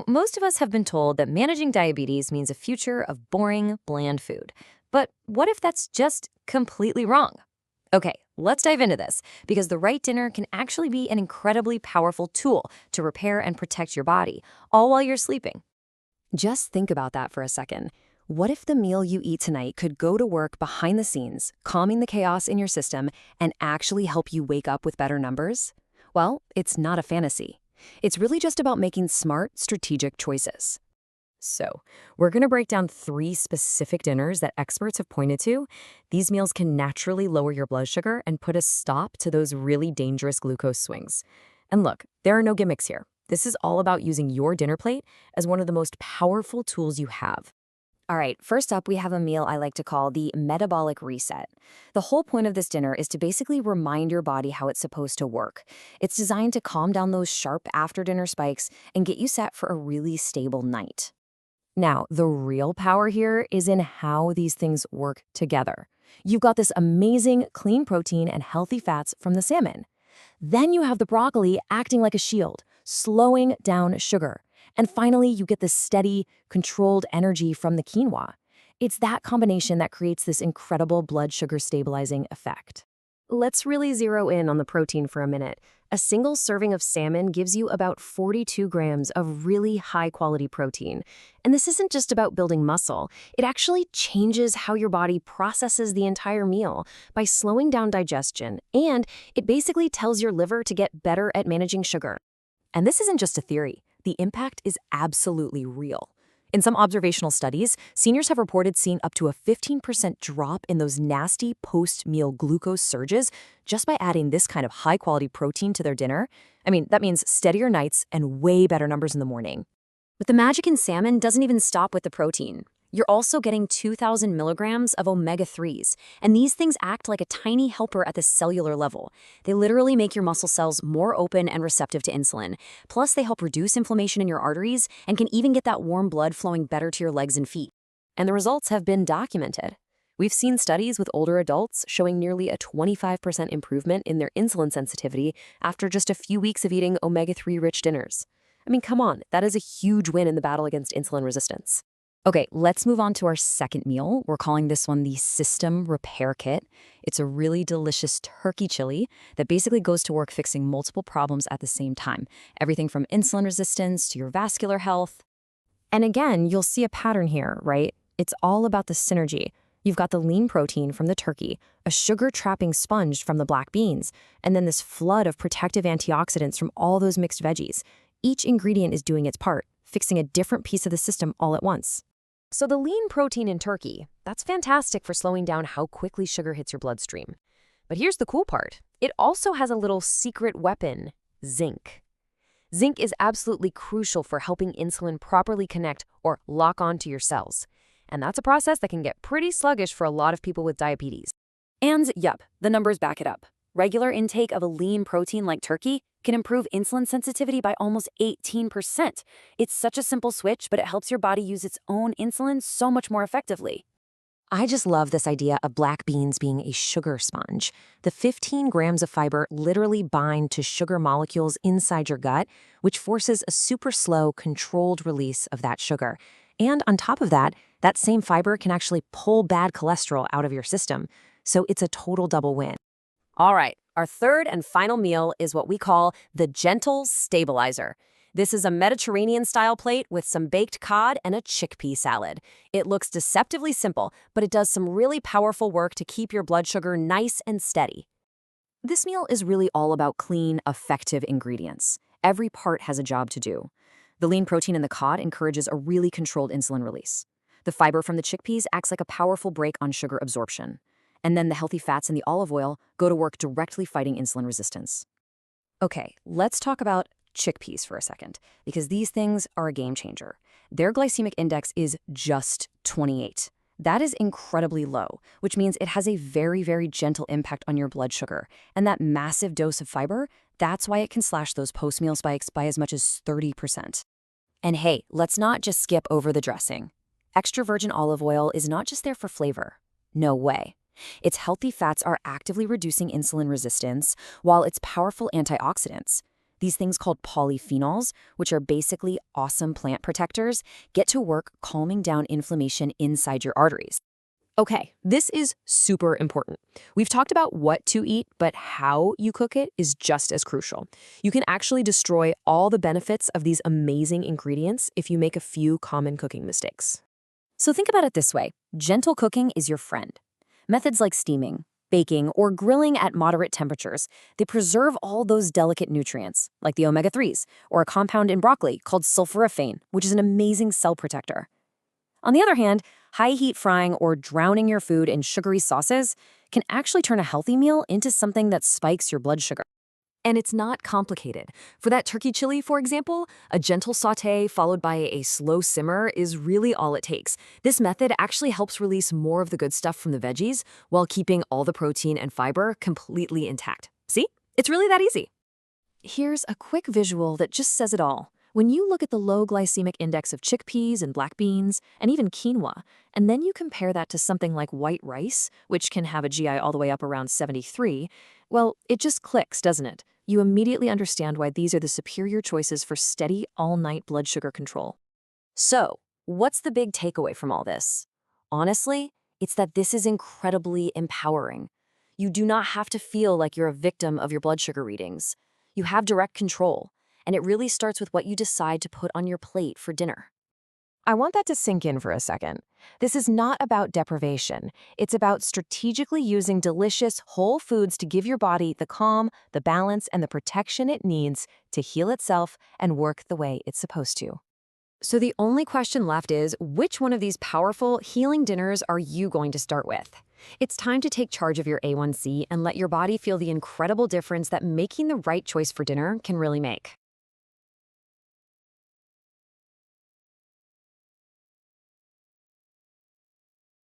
Most of us have been told that managing diabetes means a future of boring, bland food. But what if that's just completely wrong? Okay, let's dive into this, because the right dinner can actually be an incredibly powerful tool to repair and protect your body, all while you're sleeping. Just think about that for a second. What if the meal you eat tonight could go to work behind the scenes, calming the chaos in your system, and actually help you wake up with better numbers? Well, it's not a fantasy. It's really just about making smart, strategic choices. So, we're going to break down 3 specific dinners that experts have pointed to. These meals can naturally lower your blood sugar and put a stop to those really dangerous glucose swings. And look, there are no gimmicks here. This is all about using your dinner plate as one of the most powerful tools you have. All right, first up, we have a meal I like to call the metabolic reset. The whole point of this dinner is to basically remind your body how it's supposed to work. It's designed to calm down those sharp after-dinner spikes and get you set for a really stable night. Now, the real power here is in how these things work together. You've got this amazing clean protein and healthy fats from the salmon. Then you have the broccoli acting like a shield, slowing down sugar. And finally, you get the steady, controlled energy from the quinoa. It's that combination that creates this incredible blood sugar stabilizing effect. Let's really zero in on the protein for a minute. A single serving of salmon gives you about 42 grams of really high-quality protein. And this isn't just about building muscle. It actually changes how your body processes the entire meal by slowing down digestion, and it basically tells your liver to get better at managing sugar. And this isn't just a theory. The impact is absolutely real. In some observational studies, seniors have reported seeing up to a 15% drop in those nasty post-meal glucose surges just by adding this kind of high-quality protein to their dinner. That means steadier nights and way better numbers in the morning. But the magic in salmon doesn't even stop with the protein. You're also getting 2,000 milligrams of omega-3s, and these things act like a tiny helper at the cellular level. They literally make your muscle cells more open and receptive to insulin. Plus, they help reduce inflammation in your arteries and can even get that warm blood flowing better to your legs and feet. And the results have been documented. We've seen studies with older adults showing nearly a 25% improvement in their insulin sensitivity after just a few weeks of eating omega-3-rich dinners. Come on, that is a huge win in the battle against insulin resistance. Okay, let's move on to our second meal. We're calling this one the System Repair Kit. It's a really delicious turkey chili that basically goes to work fixing multiple problems at the same time. Everything from insulin resistance to your vascular health. And again, you'll see a pattern here, right? It's all about the synergy. You've got the lean protein from the turkey, a sugar-trapping sponge from the black beans, and then this flood of protective antioxidants from all those mixed veggies. Each ingredient is doing its part, fixing a different piece of the system all at once. So the lean protein in turkey, that's fantastic for slowing down how quickly sugar hits your bloodstream. But here's the cool part. It also has a little secret weapon, zinc. Zinc is absolutely crucial for helping insulin properly connect or lock onto your cells. And that's a process that can get pretty sluggish for a lot of people with diabetes. And yup, the numbers back it up. Regular intake of a lean protein like turkey can improve insulin sensitivity by almost 18%. It's such a simple switch, but it helps your body use its own insulin so much more effectively. I just love this idea of black beans being a sugar sponge. The 15 grams of fiber literally bind to sugar molecules inside your gut, which forces a super slow, controlled release of that sugar. And on top of that, that same fiber can actually pull bad cholesterol out of your system. So it's a total double win. All right, our third and final meal is what we call the Gentle Stabilizer. This is a Mediterranean-style plate with some baked cod and a chickpea salad. It looks deceptively simple, but it does some really powerful work to keep your blood sugar nice and steady. This meal is really all about clean, effective ingredients. Every part has a job to do. The lean protein in the cod encourages a really controlled insulin release. The fiber from the chickpeas acts like a powerful brake on sugar absorption. And then the healthy fats in the olive oil go to work directly fighting insulin resistance. Okay, let's talk about chickpeas for a second, because these things are a game changer. Their glycemic index is just 28. That is incredibly low, which means it has a very, very gentle impact on your blood sugar. And that massive dose of fiber, that's why it can slash those post-meal spikes by as much as 30%. And hey, let's not just skip over the dressing. Extra virgin olive oil is not just there for flavor. No way. Its healthy fats are actively reducing insulin resistance, while its powerful antioxidants, These things called polyphenols, which are basically awesome plant protectors, get to work calming down inflammation inside your arteries. Okay, this is super important. We've talked about what to eat, but how you cook it is just as crucial. You can actually destroy all the benefits of these amazing ingredients if you make a few common cooking mistakes. So think about it this way. Gentle cooking is your friend. Methods like steaming, baking, or grilling at moderate temperatures, they preserve all those delicate nutrients, like the omega-3s, or a compound in broccoli called sulforaphane, which is an amazing cell protector. On the other hand, high-heat frying or drowning your food in sugary sauces can actually turn a healthy meal into something that spikes your blood sugar. And it's not complicated. For that turkey chili, for example, a gentle sauté followed by a slow simmer is really all it takes. This method actually helps release more of the good stuff from the veggies while keeping all the protein and fiber completely intact. See? It's really that easy. Here's a quick visual that just says it all. When you look at the low glycemic index of chickpeas and black beans, and even quinoa, and then you compare that to something like white rice, which can have a GI all the way up around 73, well, it just clicks, doesn't it? You immediately understand why these are the superior choices for steady, all-night blood sugar control. So, what's the big takeaway from all this? Honestly, it's that this is incredibly empowering. You do not have to feel like you're a victim of your blood sugar readings. You have direct control, and it really starts with what you decide to put on your plate for dinner. I want that to sink in for a second. This is not about deprivation. It's about strategically using delicious, whole foods to give your body the calm, the balance, and the protection it needs to heal itself and work the way it's supposed to. So the only question left is, which one of these powerful, healing dinners are you going to start with? It's time to take charge of your A1C and let your body feel the incredible difference that making the right choice for dinner can really make.